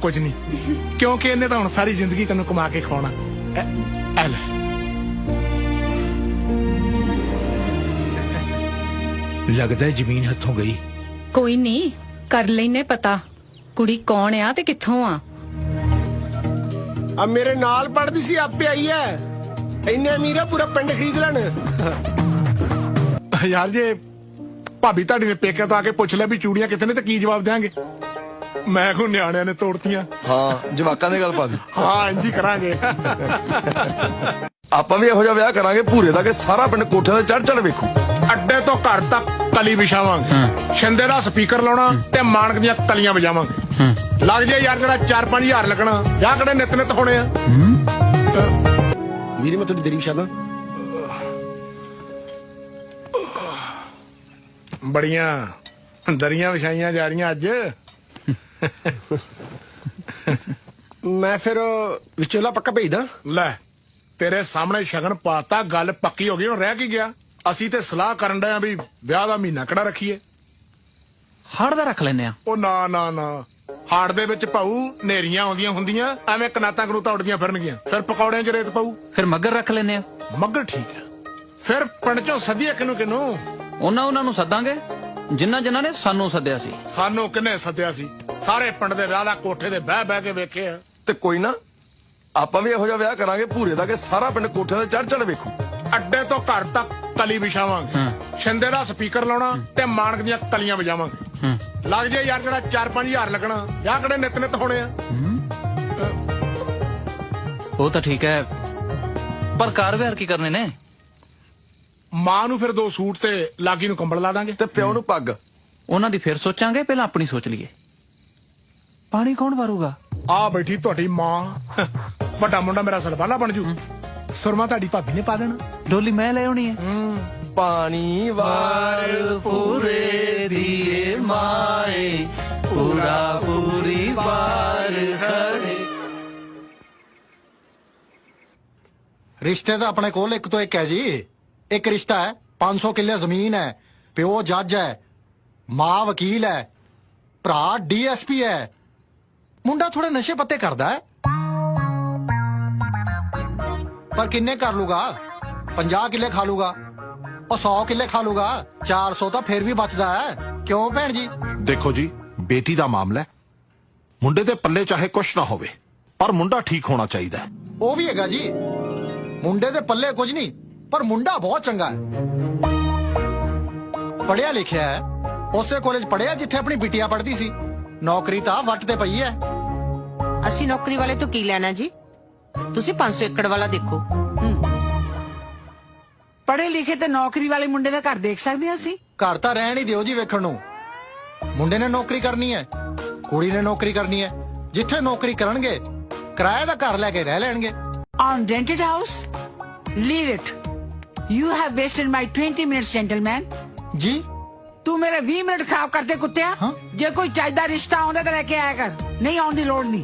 कुछ नहीं, क्योंकि इन्हें तो हुण सारी जिंदगी तेनों कमा के खवाना। ए ले लगदा है जमीन हथों गई। कोई नहीं, कर लेने पता कुड़ी कौन आ ते कित्थों आ। अब मेरे नाल पढ़दी सी आपे आई है, इन्ने अमीर है पूरा पिंड खरीद लैन। यार जे भाभी ताड़ी ने पेके तो आके पूछ लिया भी चूड़ियां कितने ने, तो की जवाब देंगे? मैं को न्याणियां ने तोड़तियां। हाँ जवाकां दी गल पा दी। हाँ इंज ही करांगे। ਆਪਾਂ ਵੀ ਇਹੋ ਜਿਹਾ ਵਿਆਹ ਕਰਾਂਗੇ ਭੂਰੇ ਦਾ ਕਿ ਸਾਰਾ ਪਿੰਡ ਕੋਠਿਆਂ ਤੇ ਚੜ ਚੜ ਵੇਖੂ। ਅੱਡੇ ਤੋਂ ਘਰ ਤੱਕ ਕਲੀ ਵਿਛਾਵਾਂਗੇ, ਛਿੰਦੇ ਦਾ ਸਪੀਕਰ ਲਾਉਣਾ ਤੇ ਮਾਨਕ ਦੀਆਂ ਕਲੀਆਂ ਵਜਾਵਾਂਗੇ। ਲੱਗ ਜਾ ਯਾਰ ਜਿਹੜਾ 4-5 ਹਜ਼ਾਰ ਲੱਗਣਾ, ਵਿਆਹ ਕਿਹੜੇ ਨਿਤ ਨਿਤ ਹੋਣੇ ਆ। ਵੀਰੇ ਮੈਂ ਤੁਹਾਡੀ ਦਰੀ ਵਿਛਾਦਾ। ਬੜੀਆਂ ਦਰੀਆਂ ਵਿਛਾਈਆਂ ਜਾ ਰਹੀਆਂ ਅੱਜ। ਮੈਂ ਫਿਰ ਵਿਚੋਲਾ ਪੱਕਾ ਭੇਜਦਾ। ਲੈ ਤੇਰੇ ਸਾਹਮਣੇ ਸ਼ਗਨ ਪਾਤਾ, ਗੱਲ ਪੱਕੀ ਹੋ ਗਈ, ਹੁਣ ਰਹਿ ਕੀ ਗਿਆ। ਅਸੀਂ ਤੇ ਸਲਾਹ ਕਰਨ ਡਏ ਆ ਵੀ ਵਿਆਹ ਦਾ ਮਹੀਨਾ ਕਿਹੜਾ ਰੱਖੀਏ। ਹਾੜ ਦਾ ਰੱਖ ਲੈਨੇ ਆ। ਉਹ ਨਾ ਨਾ ਨਾ, ਹਾੜ ਦੇ ਵਿੱਚ ਭਾਊ ਨੇਰੀਆਂ ਆਉਂਦੀਆਂ ਹੁੰਦੀਆਂ, ਐਵੇਂ ਕਨਾਤਾਂ ਕਨੂਤਾਂ ਉੱਡਦੀਆਂ ਫਿਰਨਗੀਆਂ, ਫਿਰ ਪਕੌੜਿਆਂ 'ਚ ਰੇਤ ਪਾਊ। ਫਿਰ ਮੱਗਰ ਰੱਖ ਲੈਨੇ ਆ। ਮੱਗਰ ਠੀਕ ਹੈ, ਫਿਰ ਪਿੰਡ 'ਚੋਂ ਸੱਦੀਏ ਕਿਨੂੰ ਕਿਨੂੰ। ਉਹਨਾਂ ਨੂੰ ਸੱਦਾਂਗੇ ਜਿਨ੍ਹਾਂ ਨੇ ਸਾਨੂੰ ਸੱਦਿਆ ਸੀ। ਸਾਨੂੰ ਕਿੰਨੇ ਸੱਦਿਆ ਸੀ? ਸਾਰੇ ਪਿੰਡ ਦੇ ਵਿਆਹ ਦਾ ਕੋਠੇ ਤੇ ਬਹਿ ਬਹਿ ਕੇ ਵੇਖੇ ਆ। ਤੇ ਕੋਈ ਨਾ ਆਪਾਂ ਵੀ ਇਹੋ ਜਿਹਾ ਵਿਆਹ ਕਰਾਂਗੇ ਭੂਰੇ ਦਾ ਕਿ ਸਾਰਾ ਪਿੰਡ ਕੋਠਿਆਂ ਤੇ ਚੜ ਚੜ ਵੇਖੂ। ਅੱਡੇ ਤੋਂ ਘਰ ਤੱਕ ਕਲੀ ਵਿਛਾਵਾਂਗੇ, ਛਿੰਦੇ ਦਾ ਸਪੀਕਰ ਲਾਉਣਾ ਤੇ ਮਾਨਕ ਦੀਆਂ ਕਲੀਆਂ ਵਜਾਵਾਂਗੇ। ਲੱਗ ਜਾ ਯਾਰ ਜਿਹੜਾ 4-5 ਹਜ਼ਾਰ ਲੱਗਣਾ, ਵਿਆਹ ਕਿਹੜੇ ਨਿਤ ਨਿਤ ਹੋਣੇ ਆ। ਉਹ ਤਾਂ ਠੀਕ ਹੈ, ਪਰ ਕਾਰ ਵਿਹਾਰ ਕੀ ਕਰਨੇ ਨੇ? ਮਾਂ ਨੂੰ ਫਿਰ 2 ਸੂਟ ਤੇ ਲਾਗੀ ਨੂੰ ਕੰਬਲ ਲਾ ਦਾਂਗੇ। ਤੇ ਪਿਓ ਨੂੰ ਪੱਗ। ਉਹਨਾਂ ਦੀ ਫਿਰ ਸੋਚਾਂਗੇ, ਪਹਿਲਾਂ ਆਪਣੀ ਸੋਚ ਲਈਏ। ਪਾਣੀ ਕੌਣ ਵਾਰੂਗਾ? ਆ ਬੈਠੀ ਤੁਹਾਡੀ ਮਾਂ, ਵੱਡਾ ਮੁੰਡਾ ਮੇਰਾ ਸਲਵਾਲਾ ਬਣ ਜੂ। ਸੁਰਮਾ ਤੁਹਾਡੀ ਭਾਬੀ ਨੇ ਪਾ ਦੇਣਾ, ਡੋਲੀ ਮੈਂ ਲੈ ਆਉਣੀ ਹੈ। ਪਾਣੀ ਵਾਰ ਪੂਰੇ ਦੀਏ ਮਾਏ, ਪੂਰਾ ਪੂਰੀ ਵਾਰ ਖੜੇ। रिश्ते तो अपने कोल एक तो एक है जी। एक रिश्ता है, 500 किले जमीन है, प्यो जज है, मां वकील है, भरा DSP है, मुंडा थोड़े नशे पत्ते करदा है। पर किन्ने कर लूगा? 50 किले खा लूगा और 100 किले खा लूगा, 400 तो फिर भी बचदा है। क्यों भैन जी? देखो जी, बेटी दा मामला है, मुंडे दे पल्ले चाहे कुछ ना होवे, पर मुंडा ठीक होना चाहिए। वो भी हैगा जी, मुंडे दे पल्ले कुछ नहीं, पर मुंडा बहुत चंगा है, पढ़िया लिखिया है, उसे कॉलेज पढ़िया जिथे अपनी बिटिया पढ़ती सी। नौकरी तो वट ते पई है। ਅਸੀਂ ਨੌਕਰੀ ਵਾਲੇ ਤੋਂ ਕੀ ਲੈਣਾ ਜੀ? ਤੁਸੀਂ 500 ਏਕੜ ਵਾਲਾ ਦੇਖੋ। ਪੜ੍ਹੇ ਲਿਖੇ ਤੇ ਨੌਕਰੀ ਵਾਲੇ ਮੁੰਡੇ ਦਾ ਘਰ ਦੇਖ ਸਕਦੇ ਹਾਂ ਅਸੀਂ। घर तो रहन ही दिओ जी वेखण नूं। मुंडे ने नौकरी करनी है, कुड़ी ने नौकरी करनी है, जिथे नौकरी करनगे किराए दा घर लैके रह लैणगे। On rented house? Leave it. You have wasted my 20 minutes, gentleman. जी तू मेरे 20 मिनट खराब करते कुत्तिया। हाँ? जे कोई चाहिदा रिश्ता आउंदा तो लेके आया कर, नहीं आउण दी लोड़ नहीं।